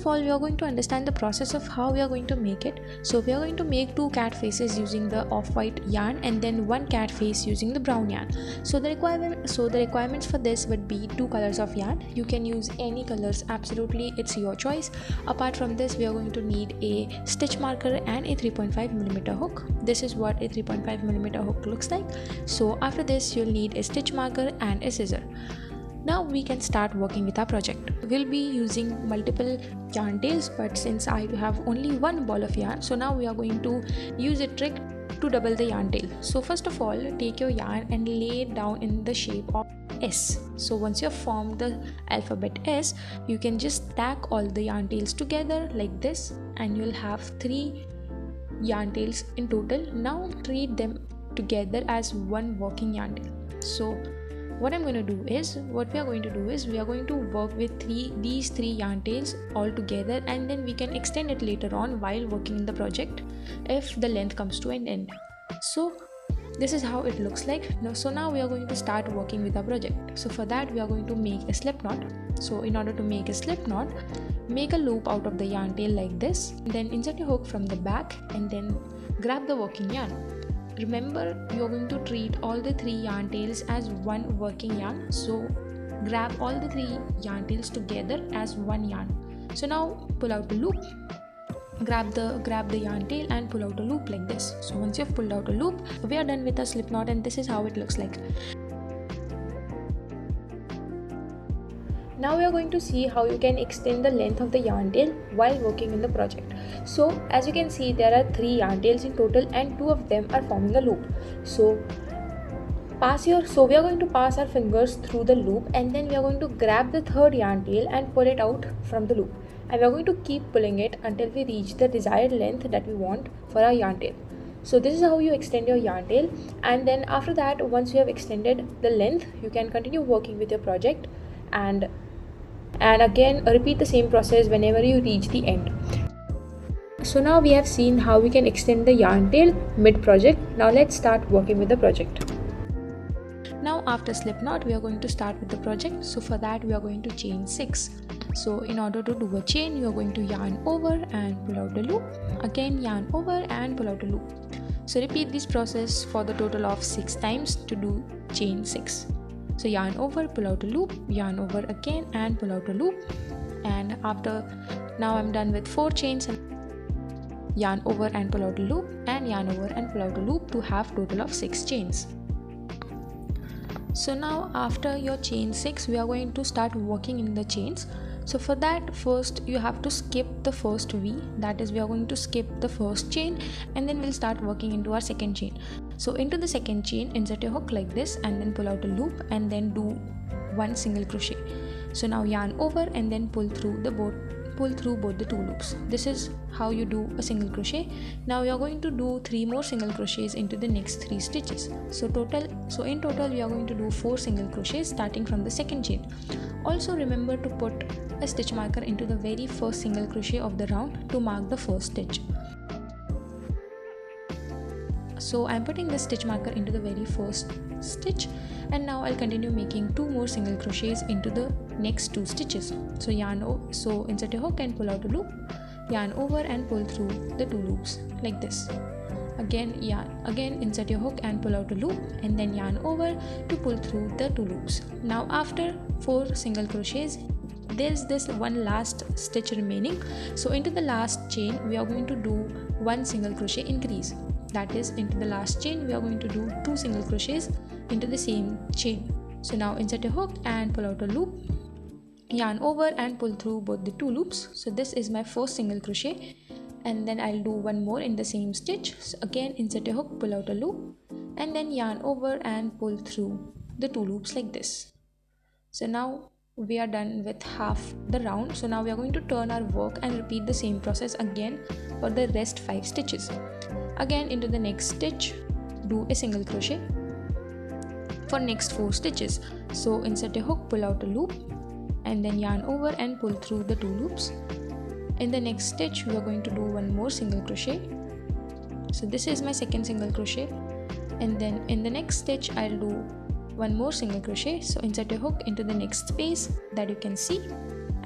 of all, we are going to understand the process of how we are going to make it. So we are going to make 2 cat faces using the off-white yarn and then 1 cat face using the brown yarn. So the requirements for this would be 2 colors of yarn. You can use any colors, absolutely, it's your choice. Apart from this, we are going to need a stitch marker and a 3.5mm hook. This is what a 3.5mm hook looks like. So after this, you'll need a stitch marker and a scissor. Now we can start working with our project. We'll be using multiple yarn tails, but since I have only one ball of yarn, so now we are going to use a trick to double the yarn tail. So first of all, take your yarn and lay it down in the shape of S. So once you have formed the alphabet S, you can just stack all the yarn tails together like this, and you'll have 3 yarn tails in total. Now treat them together as one working yarn tail. So what we are going to do is we are going to work with these three yarn tails all together, and then we can extend it later on while working in the project if the length comes to an end. So this is how it looks like. So now we are going to start working with our project. So for that, we are going to make a slip knot. So in order to make a slip knot, make a loop out of the yarn tail like this, then insert a hook from the back and then grab the working yarn. Remember, you are going to treat all the 3 yarn tails as one working yarn. So grab all the 3 yarn tails together as one yarn. So now pull out the loop, grab the yarn tail and pull out a loop like this. So once you have pulled out a loop, we are done with our slip knot, and this is how it looks like. Now we are going to see how you can extend the length of the yarn tail while working in the project. So as you can see, there are 3 yarn tails in total and 2 of them are forming a loop. So we are going to pass our fingers through the loop, and then we are going to grab the 3rd yarn tail and pull it out from the loop. And we are going to keep pulling it until we reach the desired length that we want for our yarn tail. So this is how you extend your yarn tail, and then after that, once you have extended the length, you can continue working with your project and again repeat the same process whenever you reach the end. So now we have seen how we can extend the yarn tail mid project. Now let's start working with the project. Now after slip knot, we are going to start with the project. So for that, we are going to chain 6. So in order to do a chain, you are going to yarn over and pull out a loop, again yarn over and pull out a loop. So repeat this process for the total of 6 times to do chain 6. So yarn over, pull out a loop, yarn over again and pull out a loop. And now I'm done with 4 chains, and yarn over and pull out a loop and yarn over and pull out a loop to have total of 6 chains. So now after your chain 6, we are going to start working in the chains. So for that, first you have to skip the first V, that is we are going to skip the first chain, and then we'll start working into our second chain. So into the second chain, insert a hook like this and then pull out a loop and then do 1 single crochet. So now yarn over and then pull through both the 2 loops. This is how you do a single crochet. Now we are going to do 3 more single crochets into the next 3 stitches. So in total we are going to do 4 single crochets starting from the second chain. Also remember to put a stitch marker into the very first single crochet of the round to mark the first stitch. So I'm putting the stitch marker into the very first stitch, and now I'll continue making 2 more single crochets into the next 2 stitches. So insert a hook and pull out a loop, yarn over and pull through the 2 loops like this. Again insert your hook and pull out a loop, and then yarn over to pull through the 2 loops. Now after 4 single crochets, there's this one last stitch remaining. So into the last chain, we are going to do 1 single crochet increase. That is, into the last chain we are going to do 2 single crochets into the same chain. So now insert a hook and pull out a loop, yarn over and pull through both the 2 loops. So this is my first single crochet, and then I'll do 1 more in the same stitch. So again insert a hook, pull out a loop, and then yarn over and pull through the 2 loops like this. So now we are done with half the round. So now we are going to turn our work and repeat the same process again for the rest 5 stitches. Again into the next stitch, do a single crochet for next 4 stitches. So insert a hook, pull out a loop, and then yarn over and pull through the 2 loops. In the next stitch, we are going to do 1 more single crochet. So this is my second single crochet, and then in the next stitch I'll do 1 more single crochet. So insert a hook into the next space that you can see,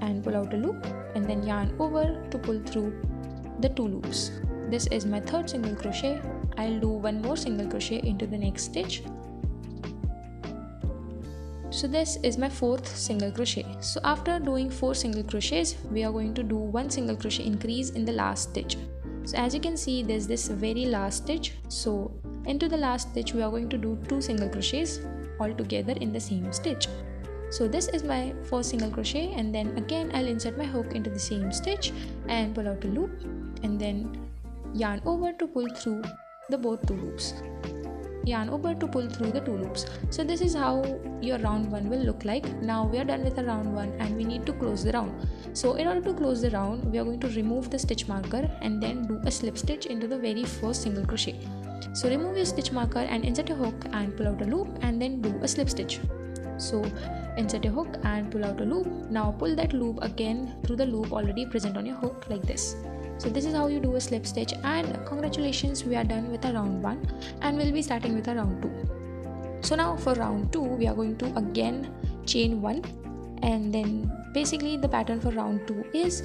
and pull out a loop, and then yarn over to pull through the 2 loops. This is my third single crochet. I'll do one more single crochet into the next stitch. So this is my fourth single crochet. So after doing 4 single crochets, we are going to do 1 single crochet increase in the last stitch. So as you can see, there's this very last stitch. So into the last stitch, we are going to do 2 single crochets all together in the same stitch. So this is my first single crochet, and then again I'll insert my hook into the same stitch and pull out a loop, and then yarn over to pull through the both 2 loops. Yarn over to pull through the 2 loops. So this is how your round 1 will look like. Now we are done with the round 1 and we need to close the round. So in order to close the round, we are going to remove the stitch marker and then do a slip stitch into the very first single crochet. So remove your stitch marker and insert a hook and pull out a loop, and then do a slip stitch. So insert a hook and pull out a loop. Now pull that loop again through the loop already present on your hook like this. So this is how you do a slip stitch, and congratulations, we are done with a round 1 and we'll be starting with a round 2. So now for round 2, we are going to again chain 1, and then basically the pattern for round 2 is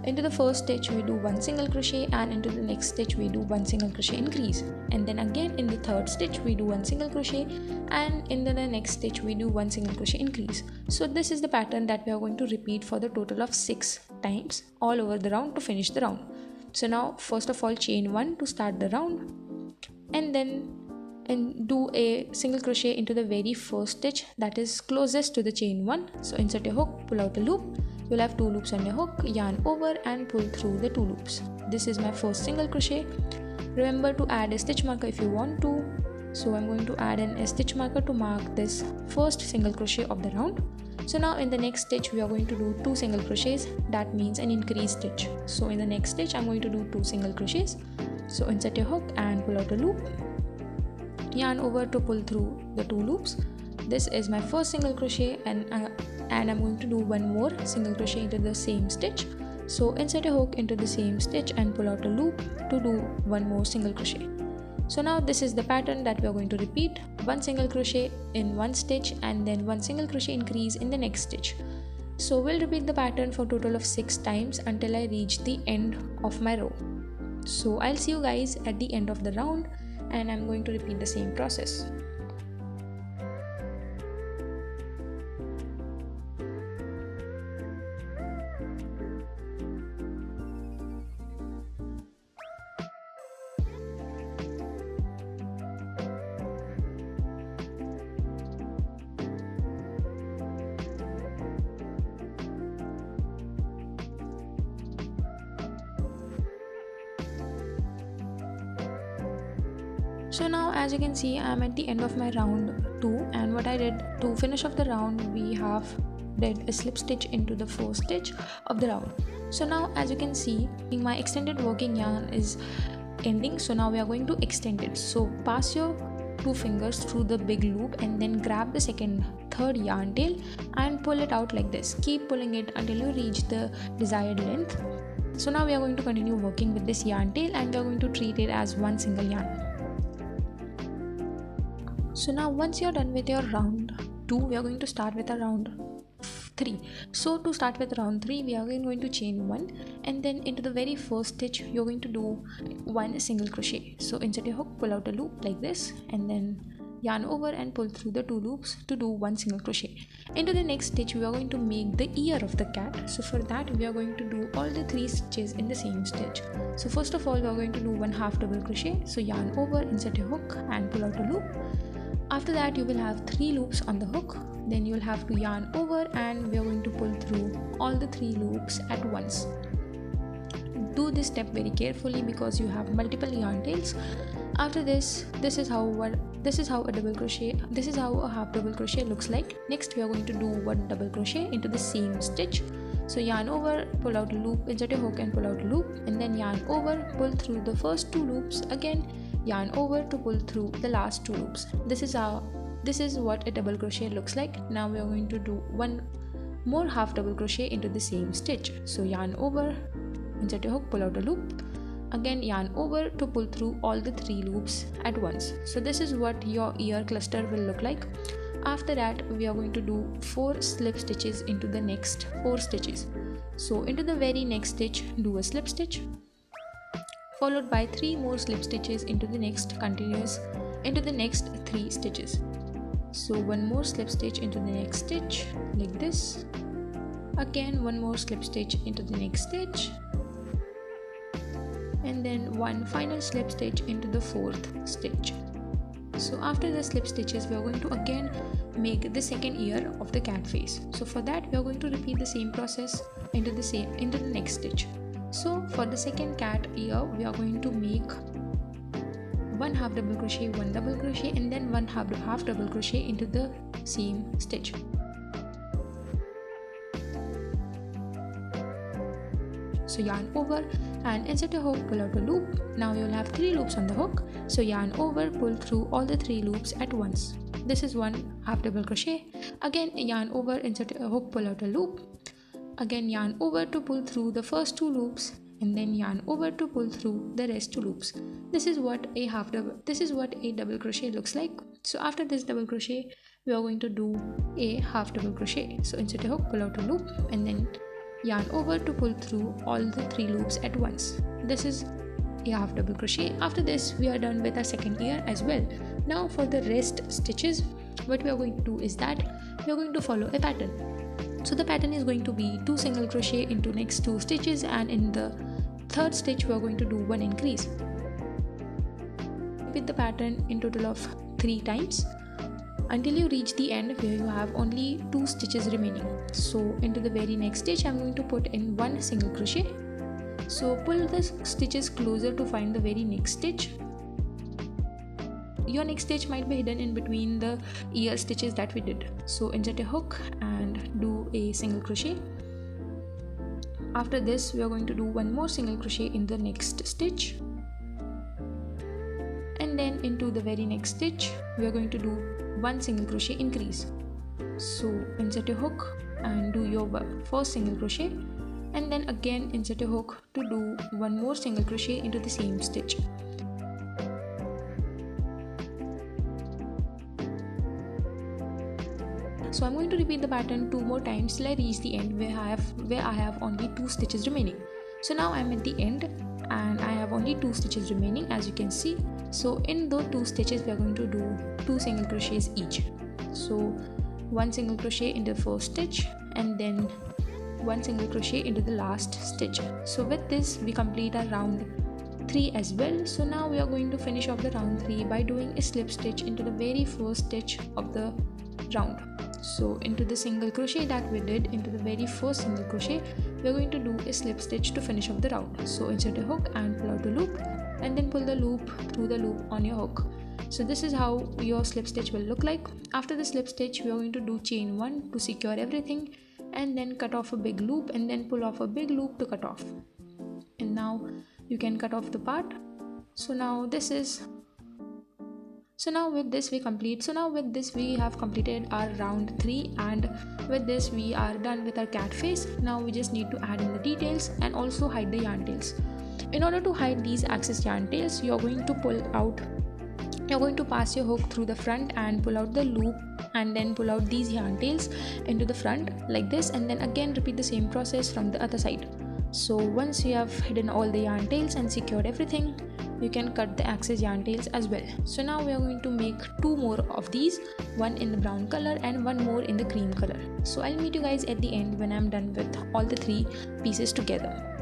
into the first stitch we do 1 single crochet, and into the next stitch we do 1 single crochet increase, and then again in the third stitch we do 1 single crochet, and in the next stitch we do 1 single crochet increase. So this is the pattern that we are going to repeat for the total of 6 times all over the round to finish the round. So now first of all chain 1 to start the round, and then do a single crochet into the very first stitch that is closest to the chain 1. So insert a hook, pull out a loop. You'll have 2 loops on your hook, yarn over and pull through the 2 loops. This is my first single crochet. Remember to add a stitch marker if you want to. So I'm going to add a stitch marker to mark this first single crochet of the round. So now in the next stitch we are going to do 2 single crochets. That means an increase stitch. So in the next stitch I'm going to do 2 single crochets. So insert your hook and pull out a loop. Yarn over to pull through the 2 loops. This is my first single crochet, and I'm going to do 1 more single crochet into the same stitch. So insert a hook into the same stitch and pull out a loop to do 1 more single crochet. So now this is the pattern that we are going to repeat: 1 single crochet in 1 stitch and then 1 single crochet increase in the next stitch. So we'll repeat the pattern for a total of 6 times until I reach the end of my row. So I'll see you guys at the end of the round, and I'm going to repeat the same process. So now as you can see, I'm at the end of my round 2, and what I did to finish off the round, we have did a slip stitch into the first stitch of the round. So now as you can see, my extended working yarn is ending, so now we are going to extend it. So pass your 2 fingers through the big loop and then grab the third yarn tail and pull it out like this. Keep pulling it until you reach the desired length. So now we are going to continue working with this yarn tail, and we are going to treat it as 1 single yarn. So now once you're done with your round 2, we are going to start with a round 3. So to start with round 3, we are going to chain 1, and then into the very first stitch you're going to do 1 single crochet. So insert your hook, pull out a loop like this, and then yarn over and pull through the 2 loops to do 1 single crochet. Into the next stitch we are going to make the ear of the cat. So for that we are going to do all the 3 stitches in the same stitch. So first of all we are going to do 1 half double crochet. So yarn over, insert your hook and pull out a loop. After that you will have 3 loops on the hook, then you will have to yarn over, and we are going to pull through all the 3 loops at once. Do this step very carefully because you have multiple yarn tails. After this is how a double crochet, this is how a half double crochet looks like. Next we are going to do 1 double crochet into the same stitch. So yarn over, pull out a loop, insert a hook and pull out a loop, and then yarn over, pull through the first 2 loops, again yarn over to pull through the last 2 loops. This is what a double crochet looks like. Now we are going to do 1 more half double crochet into the same stitch. So yarn over, insert your hook, pull out a loop, again yarn over to pull through all the 3 loops at once. So this is what your ear cluster will look like. After that we are going to do 4 slip stitches into the next 4 stitches. So into the very next stitch, do a slip stitch, followed by 3 more slip stitches into the next 3 stitches. So one more slip stitch into the next stitch like this, again one more slip stitch into the next stitch, and then one final slip stitch into the 4th stitch. So after the slip stitches, we are going to again make the second ear of the cat face. So for that we are going to repeat the same process into the next stitch. So for the second cat ear, we are going to make 1 half double crochet, 1 double crochet, and then 1 half double crochet into the same stitch. So yarn over and insert a hook, pull out a loop. Now you will have 3 loops on the hook. So yarn over, pull through all the 3 loops at once. This is 1 half double crochet. Again yarn over, insert a hook, pull out a loop. Again yarn over to pull through the first 2 loops, and then yarn over to pull through the rest 2 loops. This is what a double crochet looks like. So after this double crochet, we are going to do a half double crochet. So insert a hook, pull out a loop, and then yarn over to pull through all the 3 loops at once. This is a half double crochet. After this, we are done with our second ear as well. Now for the rest stitches, what we are going to do is that we are going to follow a pattern. So the pattern is going to be 2 single crochet into next 2 stitches, and in the 3rd stitch we are going to do 1 increase. Repeat the pattern in total of 3 times until you reach the end where you have only 2 stitches remaining. So into the very next stitch, I am going to put in 1 single crochet. So pull the stitches closer to find the very next stitch. Your next stitch might be hidden in between the ear stitches that we did. So insert a hook and do a single crochet. After this, we are going to do 1 more single crochet in the next stitch, and then into the very next stitch we are going to do 1 single crochet increase. So insert a hook and do your first single crochet, and then again insert a hook to do 1 more single crochet into the same stitch. So I'm going to repeat the pattern 2 more times till I reach the end where I have only 2 stitches remaining. So now I'm at the end and I have only 2 stitches remaining, as you can see. So in those 2 stitches we are going to do 2 single crochets each. So 1 single crochet into the first stitch, and then 1 single crochet into the last stitch. So with this we complete our round 3 as well. So now we are going to finish off the round 3 by doing a slip stitch into the very first stitch of the round. So into the single crochet that we did into the very first single crochet, we are going to do a slip stitch to finish off the round. So insert a hook and pull out a loop, and then pull the loop through the loop on your hook. So this is how your slip stitch will look like. After the slip stitch, we are going to do chain 1 to secure everything, and then cut off a big loop, and then pull off a big loop to cut off. And now you can cut off the part. So now with this we have completed our round 3, and with this we are done with our cat face. Now we just need to add in the details and also hide the yarn tails. In order to hide these excess yarn tails, you're going to pass your hook through the front and pull out the loop, and then pull out these yarn tails into the front like this, and then again repeat the same process from the other side. So once you have hidden all the yarn tails and secured everything, you can cut the excess yarn tails as well. So now we are going to make 2 more of these, 1 in the brown color and 1 more in the cream color. So I'll meet you guys at the end when I'm done with all the 3 pieces together.